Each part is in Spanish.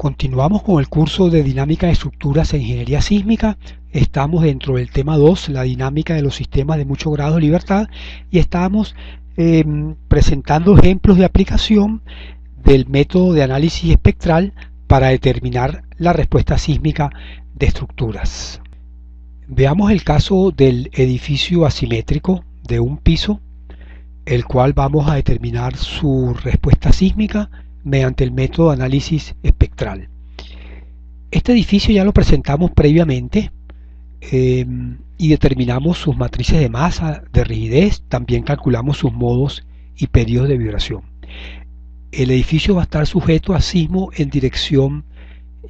Continuamos con el curso de dinámica de estructuras e ingeniería sísmica. Estamos dentro del tema 2, la dinámica de los sistemas de muchos grados de libertad, y estamos presentando ejemplos de aplicación del método de análisis espectral para determinar la respuesta sísmica de estructuras. Veamos el caso del edificio asimétrico de un piso, el cual vamos a determinar su respuesta sísmica mediante el método de análisis espectral. Este edificio ya lo presentamos previamente y determinamos sus matrices de masa, de rigidez, también calculamos sus modos y periodos de vibración. El edificio va a estar sujeto a sismo en dirección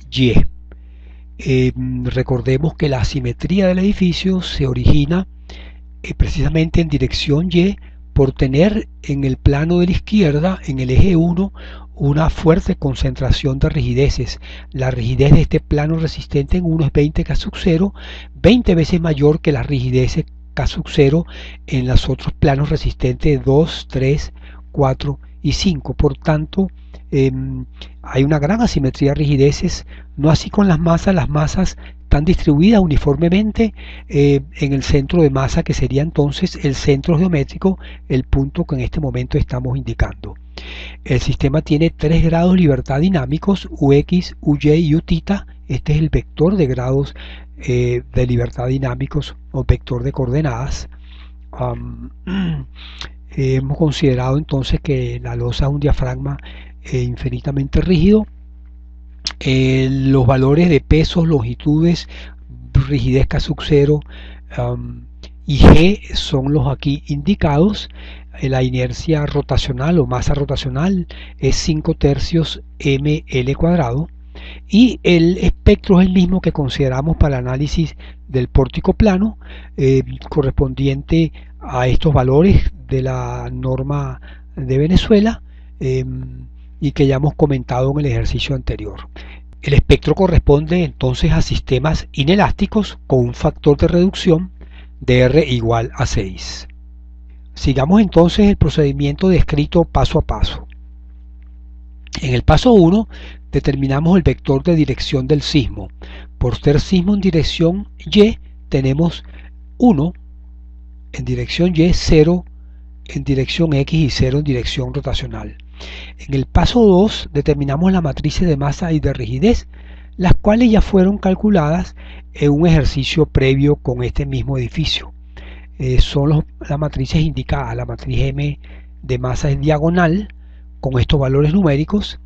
Y. Recordemos que la asimetría del edificio se origina precisamente en dirección Y por tener en el plano de la izquierda, en el eje 1, una fuerte concentración de rigideces. La rigidez de este plano resistente en 1 es 20 K sub 0, 20 veces mayor que las rigideces K sub 0 en los otros planos resistentes 2, 3, 4 y 5. Por tanto, hay una gran asimetría de rigideces, no así con las masas están distribuidas uniformemente en el centro de masa, que sería entonces el centro geométrico, el punto que en este momento estamos indicando. El sistema tiene 3 grados de libertad dinámicos, Ux, Uy y Uθ. Este es el vector de grados de libertad dinámicos o vector de coordenadas. Hemos considerado entonces que la losa es un diafragma infinitamente rígido. Los valores de pesos, longitudes, rigidez K sub 0 y G son los aquí indicados. La inercia rotacional o masa rotacional es 5/3 ml cuadrado, y el espectro es el mismo que consideramos para el análisis del pórtico plano, correspondiente a estos valores de la norma de Venezuela y que ya hemos comentado en el ejercicio anterior. El espectro corresponde entonces a sistemas inelásticos con un factor de reducción de R igual a 6. Sigamos entonces el procedimiento descrito paso a paso. En el paso 1 determinamos el vector de dirección del sismo. Por ser sismo en dirección Y, tenemos 1 en dirección Y, 0 en dirección X y 0 en dirección rotacional. En el paso 2 determinamos las matrices de masa y de rigidez, las cuales ya fueron calculadas en un ejercicio previo con este mismo edificio. Son las matrices indicadas. La matriz M de masa es diagonal con estos valores numéricos.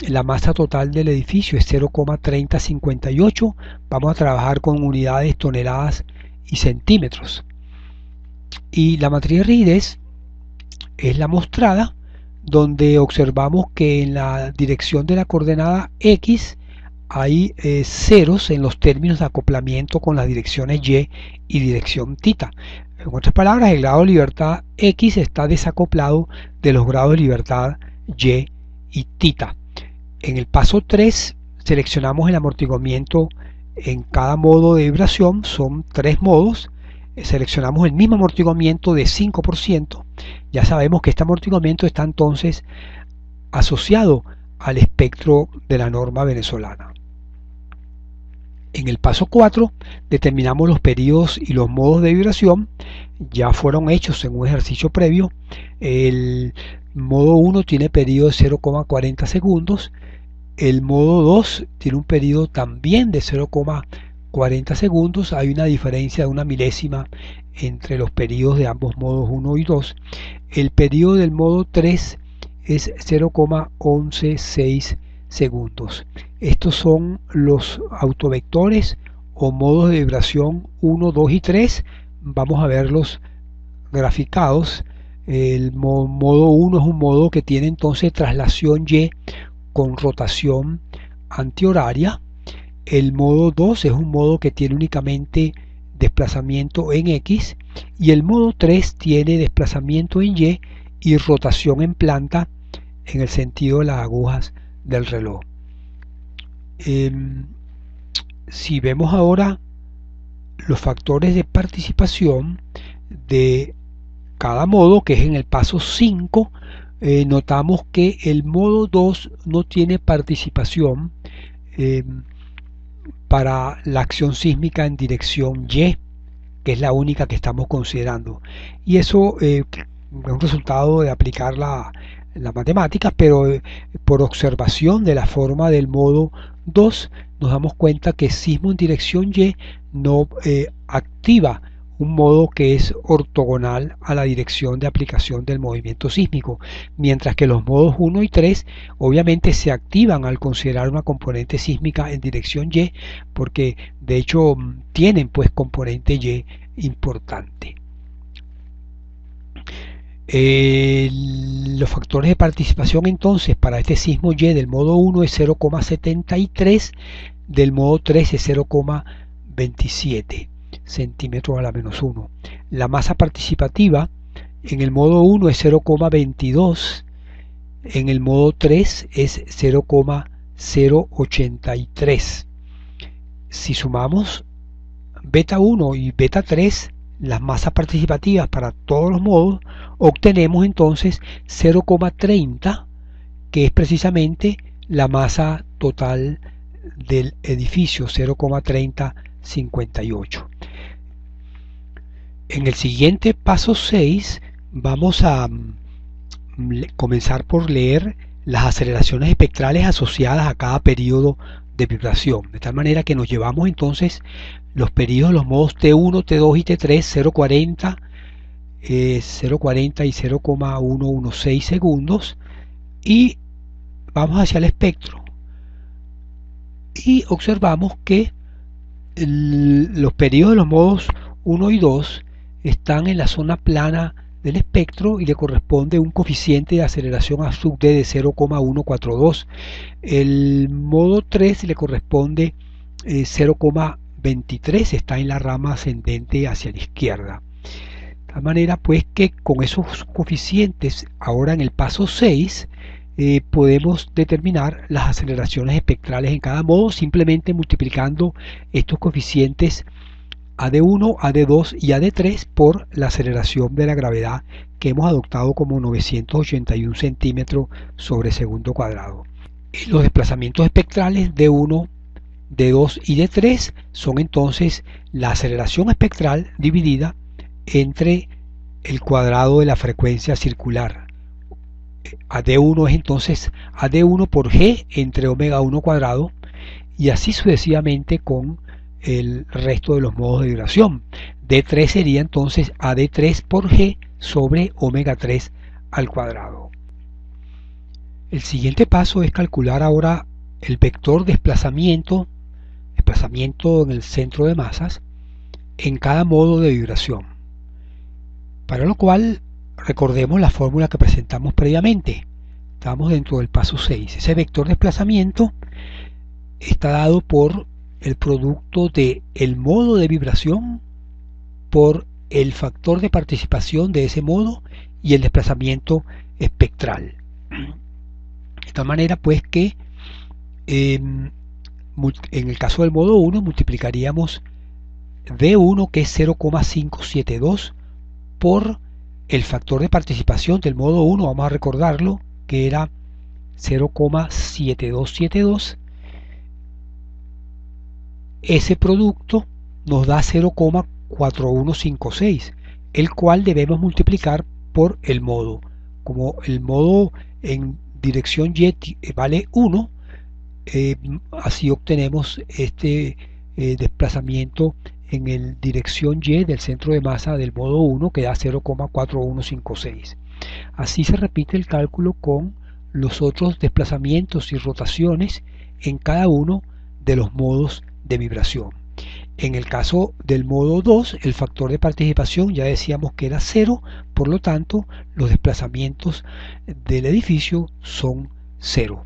La masa total del edificio es 0,3058. Vamos a trabajar con unidades, toneladas y centímetros. Y la matriz de rigidez es la mostrada, donde observamos que en la dirección de la coordenada X hay ceros en los términos de acoplamiento con las direcciones Y y dirección θ. En otras palabras, el grado de libertad X está desacoplado de los grados de libertad Y y θ. En el paso 3 seleccionamos el amortiguamiento en cada modo de vibración. Son 3 modos. Seleccionamos el mismo amortiguamiento de 5%. Ya sabemos que este amortiguamiento está entonces asociado al espectro de la norma venezolana. En el paso 4 determinamos los periodos y los modos de vibración. Ya fueron hechos en un ejercicio previo. El modo 1 tiene periodo de 0,40 segundos. El modo 2 tiene un periodo también de 0,40 segundos. Hay una diferencia de una milésima entre los periodos de ambos modos 1 y 2. El periodo del modo 3 es 0,116 segundos. Estos son los autovectores o modos de vibración 1, 2 y 3. Vamos a verlos graficados. El modo 1 es un modo que tiene entonces traslación Y con rotación antihoraria. El modo 2 es un modo que tiene únicamente desplazamiento en X, y el modo 3 tiene desplazamiento en Y y rotación en planta en el sentido de las agujas del reloj. Si vemos ahora los factores de participación de cada modo, que es en el paso 5, notamos que el modo 2 no tiene participación para la acción sísmica en dirección Y, que es la única que estamos considerando. Y eso es un resultado de aplicar la matemática, pero por observación de la forma del modo 2 nos damos cuenta que sismo en dirección Y no activa un modo que es ortogonal a la dirección de aplicación del movimiento sísmico, mientras que los modos 1 y 3 obviamente se activan al considerar una componente sísmica en dirección Y, porque de hecho tienen pues componente Y importante. Los factores de participación entonces para este sismo Y del modo 1 es 0,73, del modo 3 es 0,27 centímetros a la menos 1. La masa participativa en el modo 1 es 0,22, en el modo 3 es 0,083. Si sumamos beta 1 y beta 3, las masas participativas para todos los modos, obtenemos entonces 0,30, que es precisamente la masa total del edificio, 0,3058. En el siguiente paso 6 vamos a comenzar por leer las aceleraciones espectrales asociadas a cada periodo de vibración, de tal manera que nos llevamos entonces los periodos, los modos T1, T2 y T3, 0,40, 0,40 y 0,116 segundos, y vamos hacia el espectro y observamos que los periodos de los modos 1 y 2 están en la zona plana del espectro y le corresponde un coeficiente de aceleración a sub d de 0,142. El modo 3 le corresponde 0,23, está en la rama ascendente hacia la izquierda. De tal manera pues que con esos coeficientes ahora en el paso 6 podemos determinar las aceleraciones espectrales en cada modo simplemente multiplicando estos coeficientes AD1, AD2 y AD3 por la aceleración de la gravedad que hemos adoptado como 981 centímetros sobre segundo cuadrado. Los desplazamientos espectrales D1, D2 y D3 son entonces la aceleración espectral dividida entre el cuadrado de la frecuencia circular. AD1 es entonces AD1 por G entre omega 1 cuadrado, y así sucesivamente con el resto de los modos de vibración. D3 sería entonces AD3 por G sobre omega 3 al cuadrado. El siguiente paso es calcular ahora el vector desplazamiento en el centro de masas en cada modo de vibración, para lo cual recordemos la fórmula que presentamos previamente. Estamos dentro del paso 6. Ese vector de desplazamiento está dado por el producto de el modo de vibración por el factor de participación de ese modo y el desplazamiento espectral. De tal manera pues que en el caso del modo 1 multiplicaríamos D1, que es 0,572, por el factor de participación del modo 1, vamos a recordarlo, que era 0,7272. Ese producto nos da 0,4156, el cual debemos multiplicar por el modo. Como el modo en dirección Y vale 1, así obtenemos este desplazamiento en el dirección Y del centro de masa del modo 1, que da 0,4156. Así se repite el cálculo con los otros desplazamientos y rotaciones en cada uno de los modos de vibración. En el caso del modo 2, el factor de participación ya decíamos que era 0, por lo tanto los desplazamientos del edificio son 0.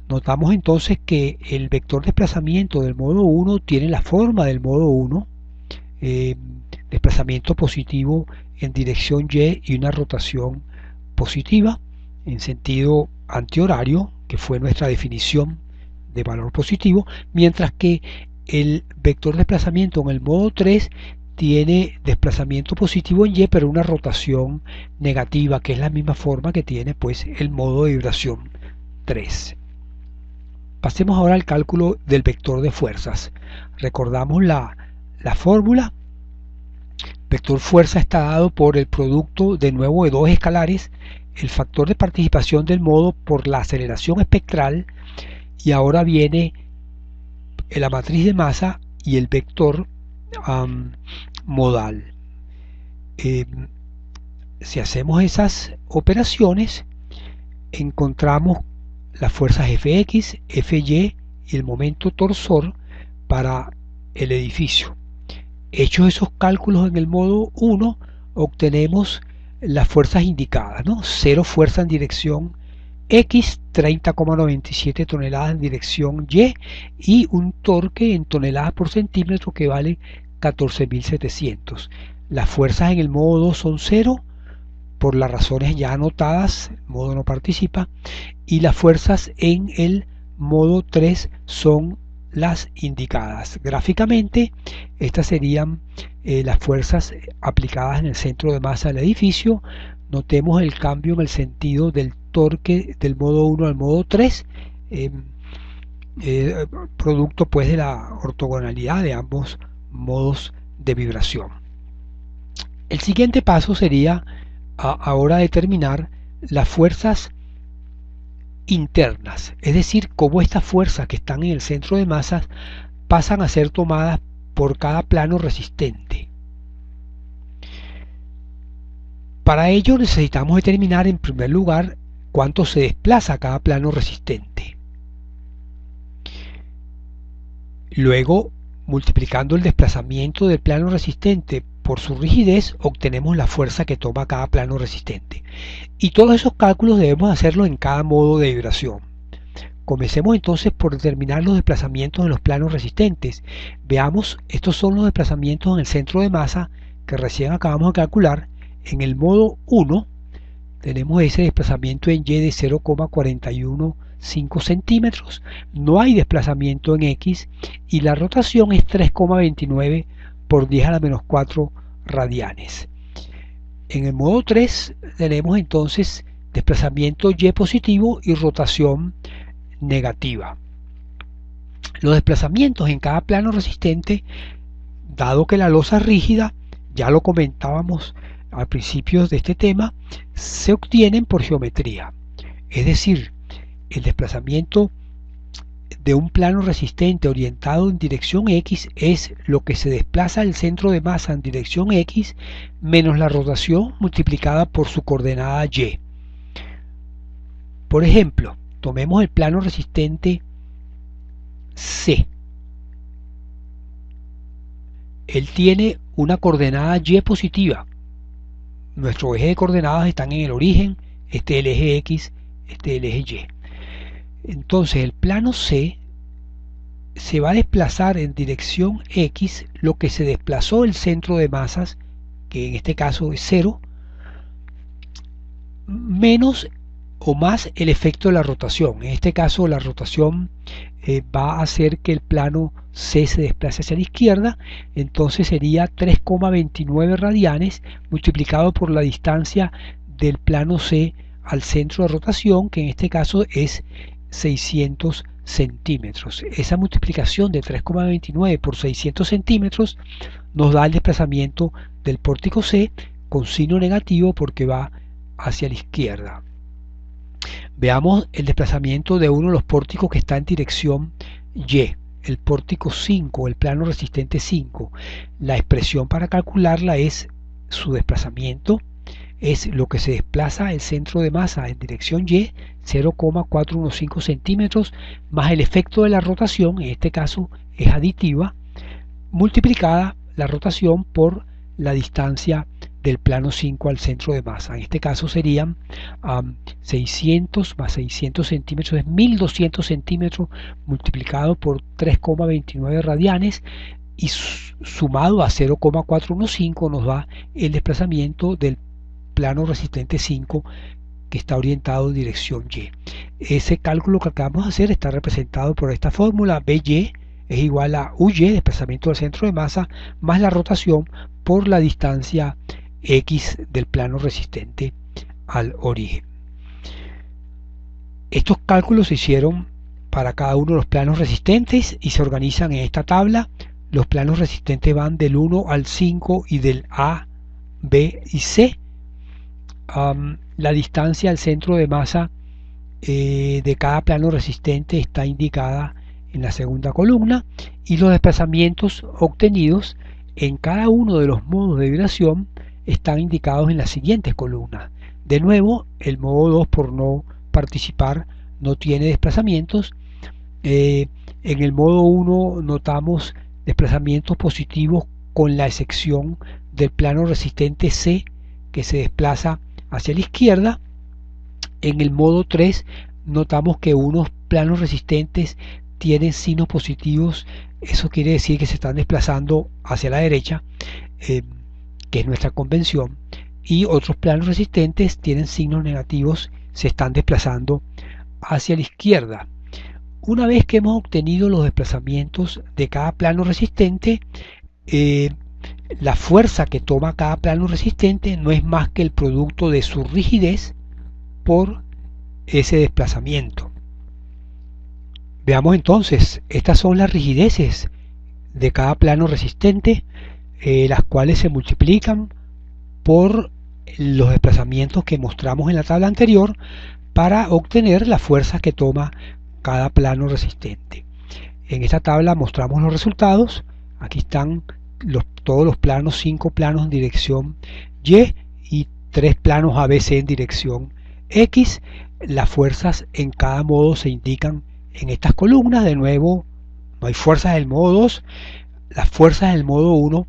Notamos entonces que el vector de desplazamiento del modo 1 tiene la forma del modo 1, desplazamiento positivo en dirección Y y una rotación positiva en sentido antihorario, que fue nuestra definición de valor positivo, mientras que el vector de desplazamiento en el modo 3 tiene desplazamiento positivo en Y, pero una rotación negativa, que es la misma forma que tiene pues el modo de vibración 3. Pasemos ahora al cálculo del vector de fuerzas. Recordamos la fórmula. Vector fuerza está dado por el producto de nuevo de dos escalares, el factor de participación del modo por la aceleración espectral, y ahora viene la matriz de masa y el vector modal. Si hacemos esas operaciones, encontramos las fuerzas Fx, Fy y el momento torsor para el edificio. Hechos esos cálculos en el modo 1, obtenemos las fuerzas indicadas, ¿no? 0 fuerza en dirección X, 30,97 toneladas en dirección y un torque en toneladas por centímetro que vale 14.700. Las fuerzas en el modo 2 son 0, por las razones ya anotadas, el modo no participa, y las fuerzas en el modo 3 son las indicadas. Gráficamente, estas serían las fuerzas aplicadas en el centro de masa del edificio. Notemos el cambio en el sentido del torque del modo 1 al modo 3, producto pues de la ortogonalidad de ambos modos de vibración. El siguiente paso sería ahora determinar las fuerzas internas, es decir, cómo estas fuerzas que están en el centro de masas pasan a ser tomadas por cada plano resistente. Para ello necesitamos determinar en primer lugar cuánto se desplaza cada plano resistente. Luego, multiplicando el desplazamiento del plano resistente por su rigidez, obtenemos la fuerza que toma cada plano resistente. Y todos esos cálculos debemos hacerlo en cada modo de vibración. Comencemos entonces por determinar los desplazamientos en los planos resistentes. Veamos, estos son los desplazamientos en el centro de masa que recién acabamos de calcular. En el modo 1 tenemos ese desplazamiento en Y de 0,415 centímetros. No hay desplazamiento en X y la rotación es 3,29 por 10 a la menos 4 radianes. En el modo 3 tenemos entonces desplazamiento Y positivo y rotación negativa. Los desplazamientos en cada plano resistente, dado que la losa es rígida, ya lo comentábamos al principio de este tema, se obtienen por geometría. Es decir, el desplazamiento de un plano resistente orientado en dirección X es lo que se desplaza al centro de masa en dirección X menos la rotación multiplicada por su coordenada Y. Por ejemplo, tomemos el plano resistente C. Él tiene una coordenada Y positiva. Nuestro eje de coordenadas están en el origen, este es el eje X, este es el eje Y. Entonces el plano C se va a desplazar en dirección X lo que se desplazó el centro de masas, que en este caso es 0, menos o más el efecto de la rotación. En este caso la rotación va a hacer que el plano C se desplace hacia la izquierda, entonces sería 3,29 radianes multiplicado por la distancia del plano C al centro de rotación, que en este caso es 600 centímetros. Esa multiplicación de 3,29 por 600 centímetros nos da el desplazamiento del pórtico C con signo negativo porque va hacia la izquierda. Veamos el desplazamiento de uno de los pórticos que está en dirección Y, el pórtico 5, el plano resistente 5. La expresión para calcularla es su desplazamiento, es lo que se desplaza el centro de masa en dirección Y, 0,415 centímetros, más el efecto de la rotación, en este caso es aditiva, multiplicada la rotación por la distancia del plano 5 al centro de masa. En este caso serían 600 más 600 centímetros es 1200 centímetros multiplicado por 3,29 radianes y sumado a 0,415 nos da el desplazamiento del plano resistente 5 que está orientado en dirección Y. Ese cálculo que acabamos de hacer está representado por esta fórmula. BY es igual a UY, desplazamiento del centro de masa, más la rotación por la distancia X del plano resistente al origen. Estos cálculos se hicieron para cada uno de los planos resistentes y se organizan en esta tabla. Los planos resistentes van del 1 al 5 y del A, B y C. La distancia al centro de masa de cada plano resistente está indicada en la segunda columna y los desplazamientos obtenidos en cada uno de los modos de vibración están indicados en las siguientes columnas. De nuevo, el modo 2, por no participar, no tiene desplazamientos. En el modo 1 notamos desplazamientos positivos con la excepción del plano resistente C, que se desplaza hacia la izquierda. En el modo 3 notamos que unos planos resistentes tienen signos positivos, eso quiere decir que se están desplazando hacia la derecha, que es nuestra convención, y otros planos resistentes tienen signos negativos, se están desplazando hacia la izquierda. Una vez que hemos obtenido los desplazamientos de cada plano resistente, la fuerza que toma cada plano resistente no es más que el producto de su rigidez por ese desplazamiento. Veamos entonces, estas son las rigideces de cada plano resistente, las cuales se multiplican por los desplazamientos que mostramos en la tabla anterior para obtener la fuerza que toma cada plano resistente. En esta tabla mostramos los resultados. Aquí están todos los planos, 5 planos en dirección Y y 3 planos ABC en dirección X. Las fuerzas en cada modo se indican en estas columnas. De nuevo, no hay fuerzas del modo 2. Las fuerzas del modo 1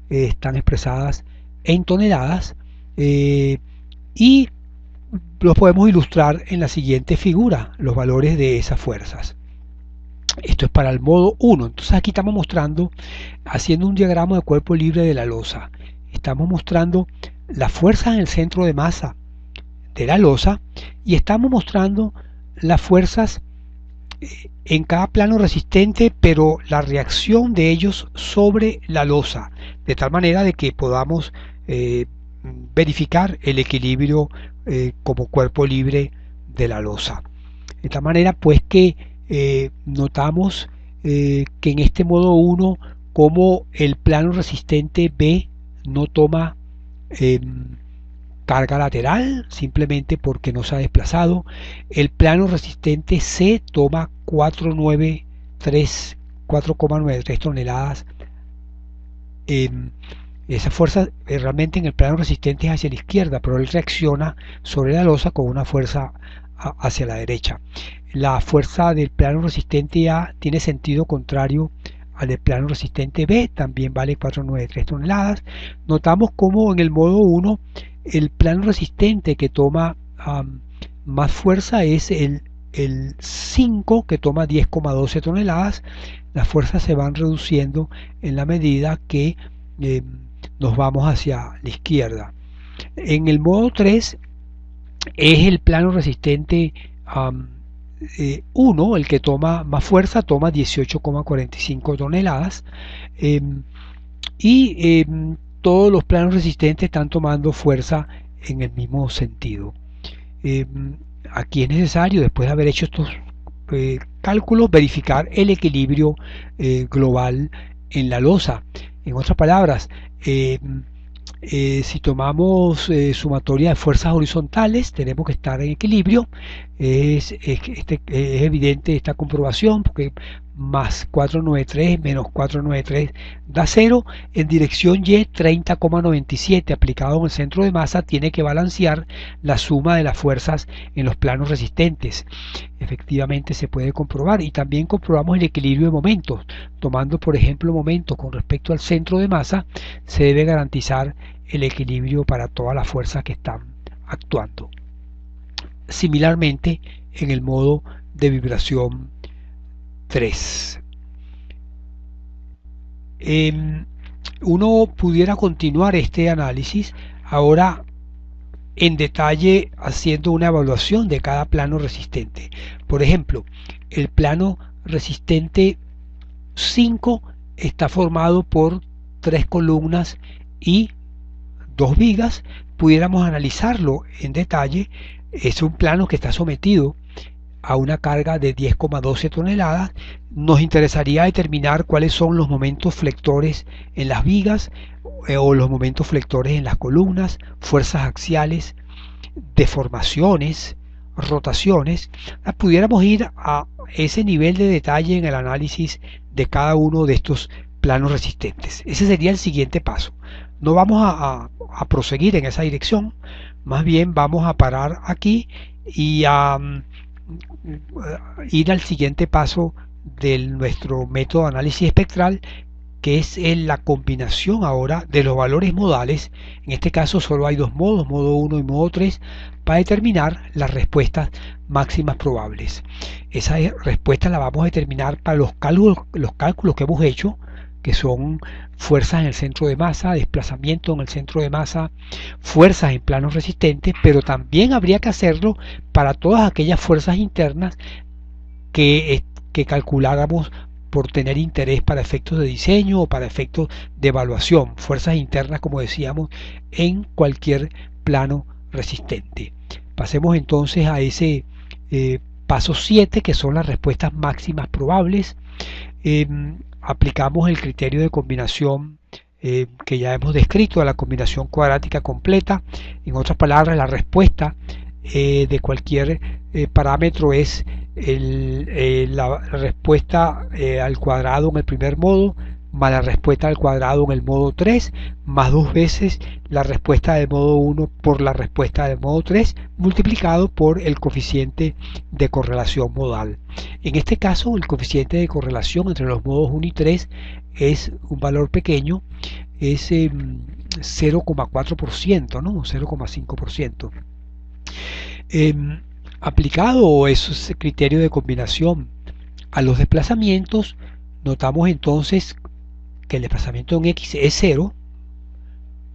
están expresadas en toneladas y los podemos ilustrar en la siguiente figura, los valores de esas fuerzas. Esto es para el modo 1. Entonces aquí estamos mostrando, haciendo un diagrama de cuerpo libre de la losa. Estamos mostrando la fuerza en el centro de masa de la losa y estamos mostrando las fuerzas en cada plano resistente, pero la reacción de ellos sobre la losa, de tal manera de que podamos verificar el equilibrio como cuerpo libre de la losa. De tal manera pues que notamos que en este modo 1, como el plano resistente B no toma carga lateral, simplemente porque no se ha desplazado, el plano resistente C toma 4,93 toneladas. Esa fuerza realmente en el plano resistente es hacia la izquierda, pero él reacciona sobre la losa con una fuerza hacia la derecha. La fuerza del plano resistente A tiene sentido contrario al del plano resistente B, también vale 493 toneladas. Notamos como en el modo 1 el plano resistente que toma más fuerza es el 5, que toma 10,12 toneladas. Las fuerzas se van reduciendo en la medida que nos vamos hacia la izquierda. En el modo 3 es el plano resistente 1 el que toma más fuerza, toma 18,45 toneladas y todos los planos resistentes están tomando fuerza en el mismo sentido. Aquí es necesario, después de haber hecho estos cálculos, verificar el equilibrio global en la losa. En otras palabras, si tomamos sumatoria de fuerzas horizontales, tenemos que estar en equilibrio. Es evidente esta comprobación, porque más 493 menos 493 da 0. En dirección Y, 30,97 aplicado en el centro de masa tiene que balancear la suma de las fuerzas en los planos resistentes. Efectivamente se puede comprobar, y también comprobamos el equilibrio de momentos. Tomando por ejemplo momentos con respecto al centro de masa, se debe garantizar el equilibrio para todas las fuerzas que están actuando. Similarmente en el modo de vibración 3. Uno pudiera continuar este análisis ahora en detalle haciendo una evaluación de cada plano resistente. Por ejemplo, el plano resistente 5 está formado por 3 columnas y 2 vigas. Pudiéramos analizarlo en detalle. Es un plano que está sometido a una carga de 10,12 toneladas. Nos interesaría determinar cuáles son los momentos flectores en las vigas o los momentos flectores en las columnas, fuerzas axiales, deformaciones, rotaciones. Pudiéramos ir a ese nivel de detalle en el análisis de cada uno de estos planos resistentes. Ese sería el siguiente paso. No vamos a proseguir en esa dirección, más bien vamos a parar aquí y a ir al siguiente paso de nuestro método de análisis espectral, que es la combinación ahora de los valores modales. En este caso solo hay dos modos, modo 1 y modo 3, para determinar las respuestas máximas probables. Esa respuesta la vamos a determinar para los cálculos que hemos hecho, que son fuerzas en el centro de masa, desplazamiento en el centro de masa, fuerzas en planos resistentes, pero también habría que hacerlo para todas aquellas fuerzas internas que calculáramos por tener interés para efectos de diseño o para efectos de evaluación, fuerzas internas, como decíamos, en cualquier plano resistente. Pasemos entonces a ese paso 7, que son las respuestas máximas probables. Aplicamos el criterio de combinación que ya hemos descrito, a la combinación cuadrática completa. En otras palabras, la respuesta de cualquier parámetro es la respuesta al cuadrado en el primer modo, más la respuesta al cuadrado en el modo 3, más dos veces la respuesta del modo 1 por la respuesta del modo 3, multiplicado por el coeficiente de correlación modal. En este caso, el coeficiente de correlación entre los modos 1 y 3 es un valor pequeño, es 0,4%, ¿no? 0,5%. Aplicado ese criterio de combinación a los desplazamientos, notamos entonces que el desplazamiento en X es 0,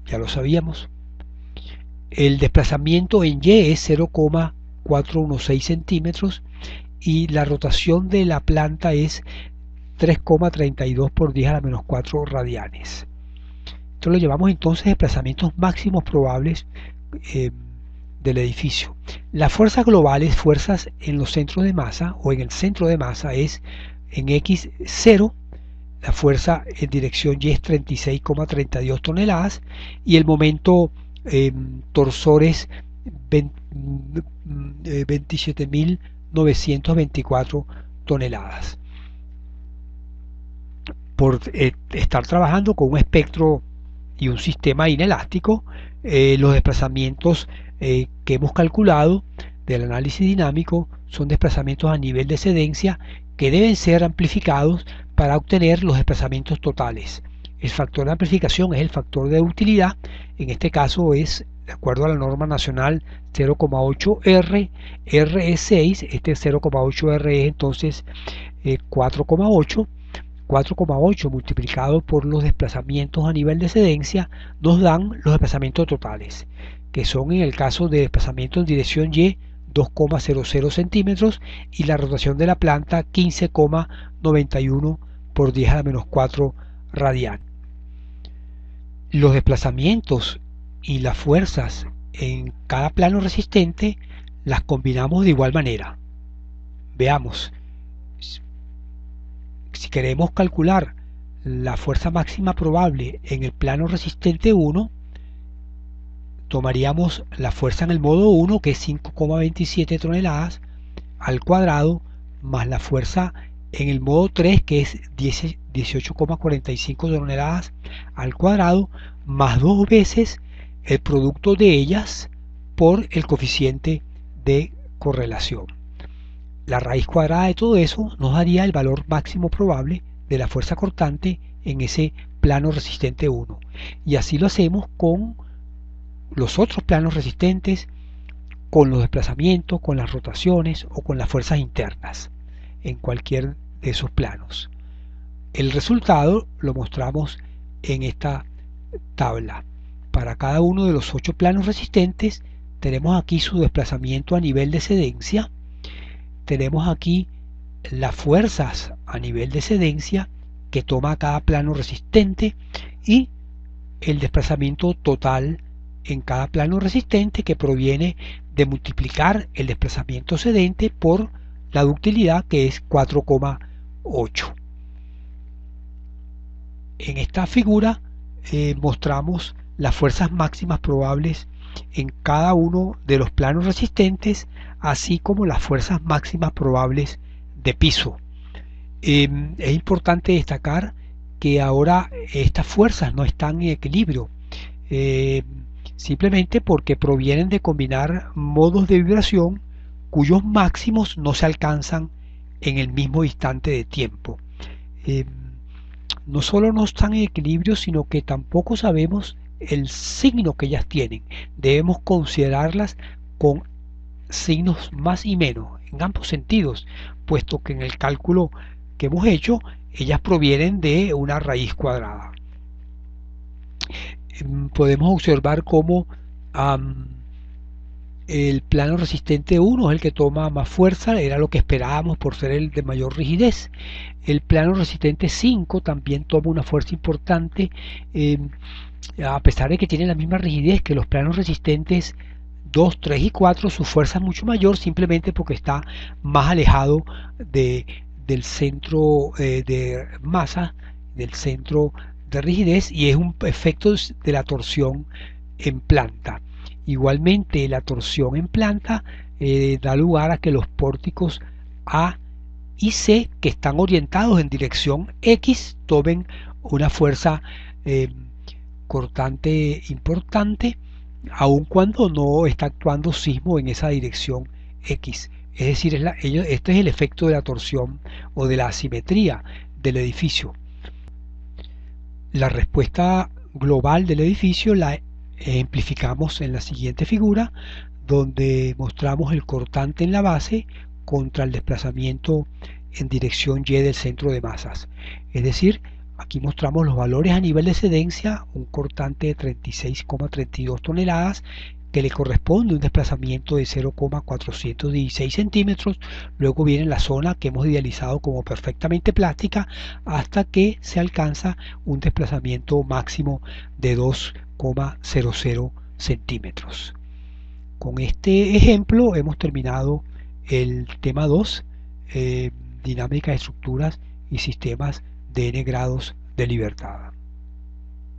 ya lo sabíamos. El desplazamiento en Y es 0,416 centímetros y la rotación de la planta es 3,32 por 10 a la menos 4 radianes. Esto lo llevamos entonces a desplazamientos máximos probables del edificio. Las fuerzas globales, fuerzas en los centros de masa o en el centro de masa, es en X 0, la fuerza en dirección Y es 36,32 toneladas y el momento torsor es 27.924 toneladas. Por estar trabajando con un espectro y un sistema inelástico, los desplazamientos que hemos calculado del análisis dinámico son desplazamientos a nivel de excedencia que deben ser amplificados para obtener los desplazamientos totales. El factor de amplificación es el factor de utilidad, en este caso es, de acuerdo a la norma nacional, 0,8R, R es 6, este 0,8R es entonces 4,8. 4,8 multiplicado por los desplazamientos a nivel de excedencia nos dan los desplazamientos totales, que son en el caso de desplazamiento en dirección Y 2,00 centímetros y la rotación de la planta 15,91 por 10 a la menos 4 radian. Los desplazamientos y las fuerzas en cada plano resistente las combinamos de igual manera. Veamos. Si queremos calcular la fuerza máxima probable en el plano resistente 1, tomaríamos la fuerza en el modo 1, que es 5,27 toneladas al cuadrado, más la fuerza en el modo 3, que es 18,45 toneladas al cuadrado, más dos veces el producto de ellas por el coeficiente de correlación. La raíz cuadrada de todo eso nos daría el valor máximo probable de la fuerza cortante en ese plano resistente 1. Y así lo hacemos con los otros planos resistentes, con los desplazamientos, con las rotaciones o con las fuerzas internas en cualquier de esos planos. El resultado lo mostramos en esta tabla. Para cada uno de los 8 planos resistentes tenemos aquí su desplazamiento a nivel de excedencia. Tenemos aquí las fuerzas a nivel de excedencia que toma cada plano resistente y el desplazamiento total en cada plano resistente, que proviene de multiplicar el desplazamiento excedente por la ductilidad, que es 4,8. En esta figura mostramos las fuerzas máximas probables en cada uno de los planos resistentes, así como las fuerzas máximas probables de piso. Es importante destacar que ahora estas fuerzas no están en equilibrio, simplemente porque provienen de combinar modos de vibración cuyos máximos no se alcanzan en el mismo instante de tiempo. No solo no están en equilibrio, sino que tampoco sabemos el signo que ellas tienen. Debemos considerarlas con signos más y menos, en ambos sentidos, puesto que en el cálculo que hemos hecho, ellas provienen de una raíz cuadrada. Podemos observar cómo el plano resistente 1 es el que toma más fuerza, era lo que esperábamos por ser el de mayor rigidez. El plano resistente 5 también toma una fuerza importante, a pesar de que tiene la misma rigidez que los planos resistentes 2, 3 y 4, su fuerza es mucho mayor, simplemente porque está más alejado del centro de masa, del centro de rigidez, y es un efecto de la torsión en planta. Igualmente, la torsión en planta da lugar a que los pórticos A y C, que están orientados en dirección X, tomen una fuerza cortante importante, aun cuando no está actuando sismo en esa dirección X. Es decir, este es el efecto de la torsión o de la asimetría del edificio. La respuesta global del edificio la ejemplificamos en la siguiente figura, donde mostramos el cortante en la base contra el desplazamiento en dirección Y del centro de masas. Es decir, aquí mostramos los valores a nivel de excedencia, un cortante de 36,32 toneladas que le corresponde un desplazamiento de 0,416 centímetros. Luego viene la zona que hemos idealizado como perfectamente plástica hasta que se alcanza un desplazamiento máximo de 2,00 centímetros. Con este ejemplo hemos terminado el tema 2, dinámica de estructuras y sistemas de n grados de libertad.